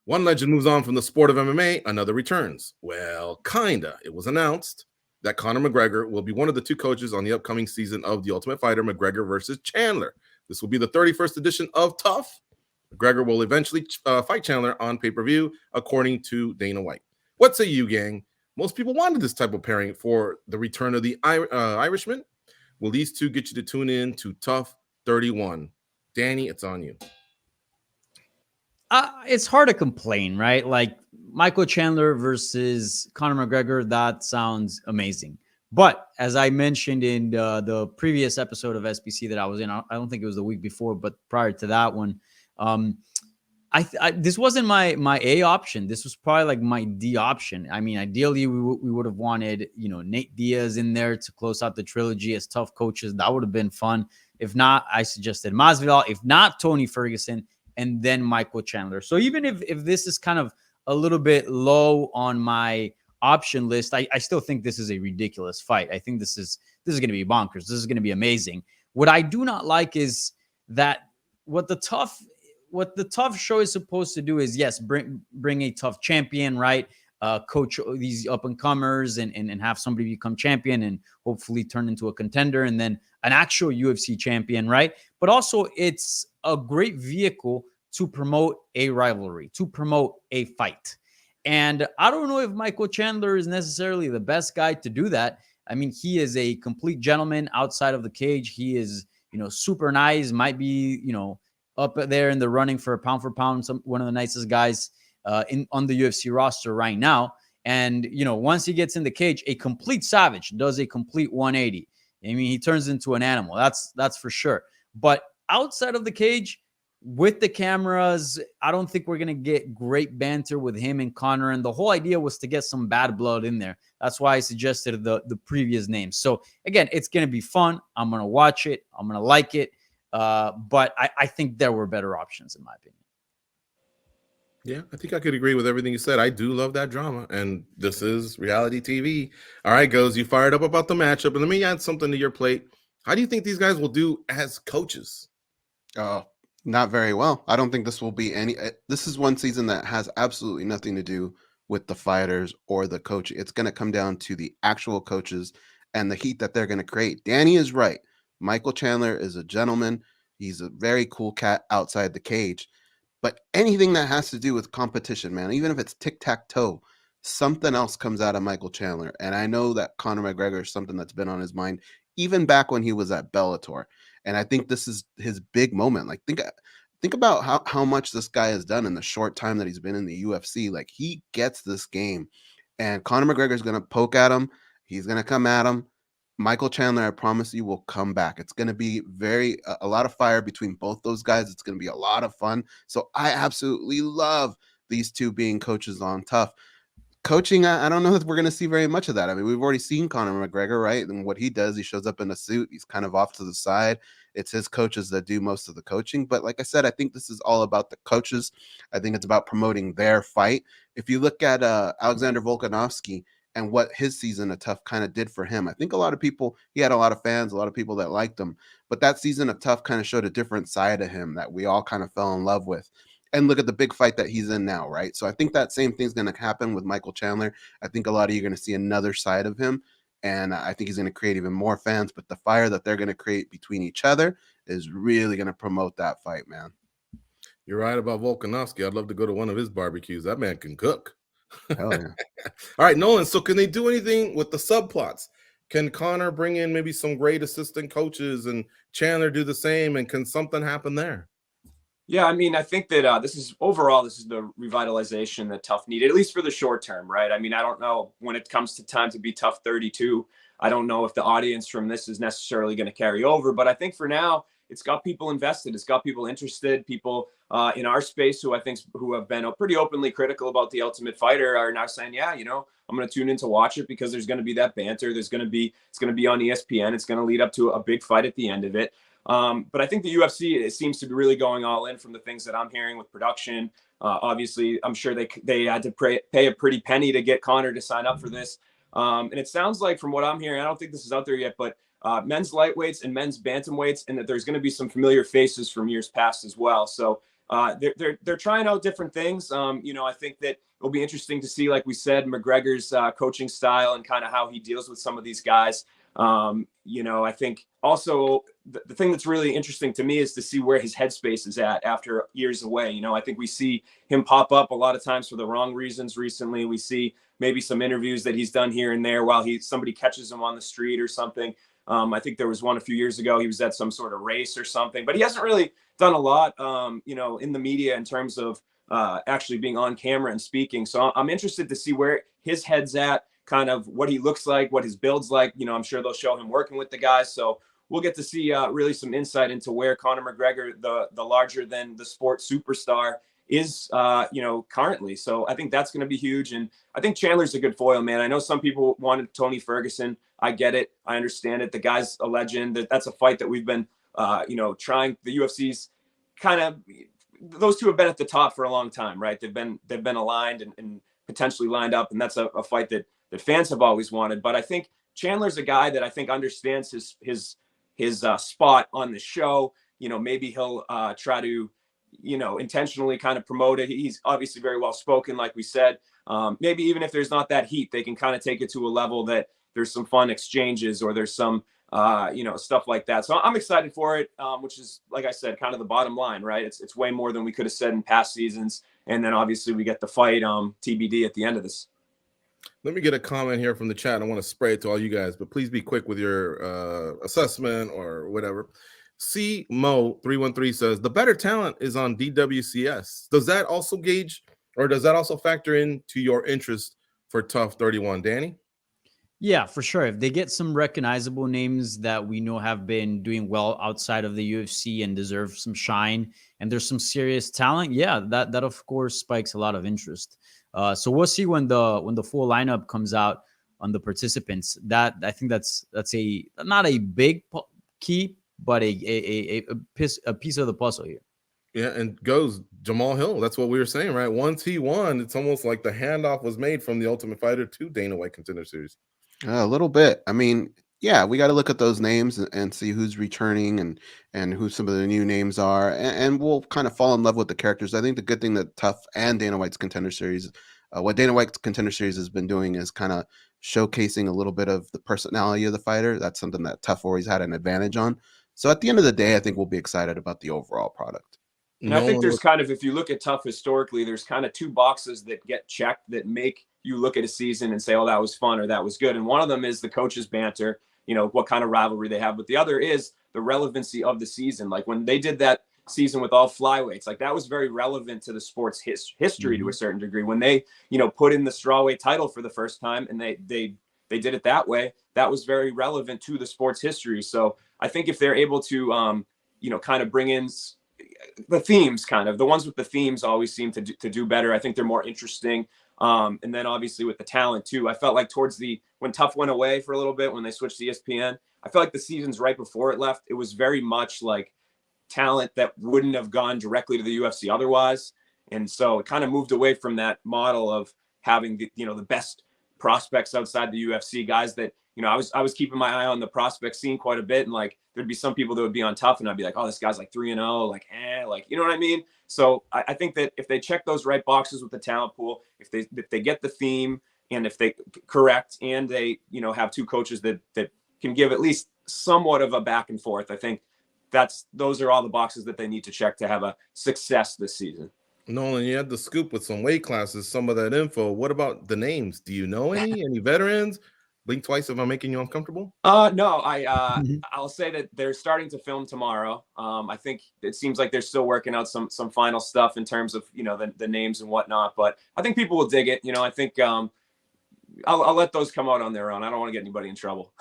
One legend moves on from the sport of MMA, another returns. Well, kinda. It was announced that Conor McGregor will be one of the two coaches on the upcoming season of The Ultimate Fighter, McGregor versus Chandler. This will be the 31st edition of TUF. McGregor will eventually fight Chandler on pay-per-view, according to Dana White. What say you, gang? Most people wanted this type of pairing for the return of the Irishman. Will these two get you to tune in to TUF 31? Danny, it's on you. It's hard to complain, right? Like Michael Chandler versus Conor McGregor, that sounds amazing. But as I mentioned in the previous episode of SBC that I was in, I don't think it was the week before, but prior to that one, this wasn't my A option. This was probably like my D option. I mean, ideally, we would have wanted, Nate Diaz in there to close out the trilogy as TUF coaches. That would have been fun. If not, I suggested Masvidal. If not, Tony Ferguson, and then Michael Chandler. So even if this is kind of a little bit low on my option list, I still think this is a ridiculous fight. I think this is going to be bonkers. This is going to be amazing. What I do not like is that what the TUF show is supposed to do is, yes, bring a TUF champion, right? Coach these up and comers and have somebody become champion and hopefully turn into a contender, and then an actual UFC champion, right? But also it's a great vehicle to promote a rivalry, to promote a fight. And I don't know if Michael Chandler is necessarily the best guy to do that. I mean, he is a complete gentleman outside of the cage. He is, super nice, might be, up there in the running for pound, one of the nicest guys on the UFC roster right now. And, once he gets in the cage, a complete savage, does a complete 180. I mean, he turns into an animal. That's for sure. But outside of the cage, with the cameras, I don't think we're going to get great banter with him and Conor. And the whole idea was to get some bad blood in there. That's why I suggested the previous names. So, again, it's going to be fun. I'm going to watch it. I'm going to like it. But I think there were better options, in my opinion. Yeah, I think I could agree with everything you said. I do love that drama, and this is reality TV. All right, Goes, you fired up about the matchup, and let me add something to your plate. How do you think these guys will do as coaches? Not very well. I don't think this will be any. This is one season that has absolutely nothing to do with the fighters or the coach. It's going to come down to the actual coaches and the heat that they're going to create. Danny is right. Michael Chandler is a gentleman. He's a very cool cat outside the cage. But anything that has to do with competition, man, even if it's tic-tac-toe, something else comes out of Michael Chandler. And I know that Conor McGregor is something that's been on his mind even back when he was at Bellator. And I think this is his big moment. Like, think about how much this guy has done in the short time that he's been in the UFC. Like, he gets this game. And Conor McGregor is going to poke at him. He's going to come at him. Michael Chandler, I promise you, will come back. It's going to be a lot of fire between both those guys. It's going to be a lot of fun. So I absolutely love these two being coaches on TUF. Coaching, I don't know if we're going to see very much of that. I mean, we've already seen Conor McGregor, right? And what he does, he shows up in a suit. He's kind of off to the side. It's his coaches that do most of the coaching. But like I said, I think this is all about the coaches. I think it's about promoting their fight. If you look at Alexander Volkanovski and what his season of TUF kind of did for him, I think a lot of people, he had a lot of fans, a lot of people that liked him. But that season of TUF kind of showed a different side of him that we all kind of fell in love with. And look at the big fight that he's in now, right? So I think that same thing's going to happen with Michael Chandler. I think a lot of you are going to see another side of him. And I think he's going to create even more fans. But the fire that they're going to create between each other is really going to promote that fight, man. You're right about Volkanovski. I'd love to go to one of his barbecues. That man can cook. Hell yeah. All right, Nolan, so can they do anything with the subplots? Can Conor bring in maybe some great assistant coaches and Chandler do the same? And can something happen there? Yeah, I mean, I think that this is the revitalization that TUF needed, at least for the short term, right? I mean, I don't know when it comes to time to be TUF 32. I don't know if the audience from this is necessarily going to carry over, but I think for now, it's got people invested. It's got people interested. People in our space who have been pretty openly critical about the Ultimate Fighter are now saying, yeah, I'm going to tune in to watch it because there's going to be that banter. It's going to be on ESPN. It's going to lead up to a big fight at the end of it. But I think the UFC, it seems to be really going all in from the things that I'm hearing with production. Obviously, I'm sure they had to pay a pretty penny to get Conor to sign up for this. And it sounds like, from what I'm hearing, I don't think this is out there yet, but men's lightweights and men's bantamweights, and that there's going to be some familiar faces from years past as well. So they're trying out different things. I think that it'll be interesting to see, like we said, McGregor's coaching style and kind of how he deals with some of these guys. I think also the thing that's really interesting to me is to see where his headspace is at after years away. I think we see him pop up a lot of times for the wrong reasons recently. We see maybe some interviews that he's done here and there while somebody catches him on the street or something. I think there was one a few years ago. He was at some sort of race or something, but he hasn't really done a lot, in the media in terms of actually being on camera and speaking. So I'm interested to see where his head's at, kind of what he looks like, what his build's like. I'm sure they'll show him working with the guys. So we'll get to see really some insight into where Conor McGregor, the larger than the sport superstar, is, currently. So I think that's going to be huge. And I think Chandler's a good foil, man. I know some people wanted Tony Ferguson. I get it. I understand it. The guy's a legend. That's a fight that we've been, trying. The UFC's kind of, those two have been at the top for a long time, right? They've been aligned and potentially lined up. And that's a fight that fans have always wanted. But I think Chandler's a guy that I think understands his spot on the show. Maybe he'll try to, intentionally kind of promote it. He's obviously very well spoken, like we said. Maybe even if there's not that heat, they can kind of take it to a level that there's some fun exchanges or there's some, stuff like that. So I'm excited for it, which is, like I said, kind of the bottom line, right? It's way more than we could have said in past seasons. And then obviously we get the fight TBD at the end of this. Let me get a comment here from the chat. I want to spray it to all you guys, but please be quick with your assessment or whatever. C Mo 313 says the better talent is on DWCS. Does that also gauge, or does that also factor into your interest for TUF 31, Danny? Yeah, for sure. If they get some recognizable names that we know have been doing well outside of the UFC and deserve some shine, and there's some serious talent, yeah, that of course spikes a lot of interest. So we'll see when the full lineup comes out on the participants. That I think that's a not a big key, but a piece of the puzzle here. Yeah, and goes Jamal Hill. That's what we were saying, right? Once he won, it's almost like the handoff was made from the Ultimate Fighter to Dana White Contender Series. A little bit. I mean, yeah, we got to look at those names and see who's returning and who some of the new names are, and we'll kind of fall in love with the characters. I think the good thing that TUF and Dana White's Contender Series, what Dana White's Contender Series has been doing is kind of showcasing a little bit of the personality of the fighter. That's something that TUF always had an advantage on. So at the end of the day, I think we'll be excited about the overall product. And I think there's kind of, if you look at TUF historically, there's kind of two boxes that get checked that make you look at a season and say, oh, that was fun or that was good. And one of them is the coaches' banter, what kind of rivalry they have. But the other is the relevancy of the season. Like when they did that season with all flyweights, like that was very relevant to the sport's history to a certain degree. When they, put in the strawweight title for the first time and they did it that way, that was very relevant to the sport's history. So I think if they're able to, kind of bring in the themes, kind of the ones with the themes always seem to do better. I think they're more interesting. And then obviously with the talent too, I felt like when TUF went away for a little bit, when they switched to ESPN, I felt like the seasons right before it left, it was very much like talent that wouldn't have gone directly to the UFC otherwise. And so it kind of moved away from that model of having the best prospects outside the UFC, guys that, I was keeping my eye on the prospect scene quite a bit. And like, there'd be some people that would be on TUF and I'd be like, oh, this guy's like 3-0, like, you know what I mean? So I think that if they check those right boxes with the talent pool, if they get the theme and if they correct and they, have two coaches that can give at least somewhat of a back and forth, I think those are all the boxes that they need to check to have a success this season. Nolan, you had the scoop with some weight classes, some of that info. What about the names? Do you know any veterans? Blink twice if I'm making you uncomfortable. No, I'll say that they're starting to film tomorrow. I think it seems like they're still working out some final stuff in terms of the names and whatnot. But I think people will dig it. I think I'll let those come out on their own. I don't want to get anybody in trouble.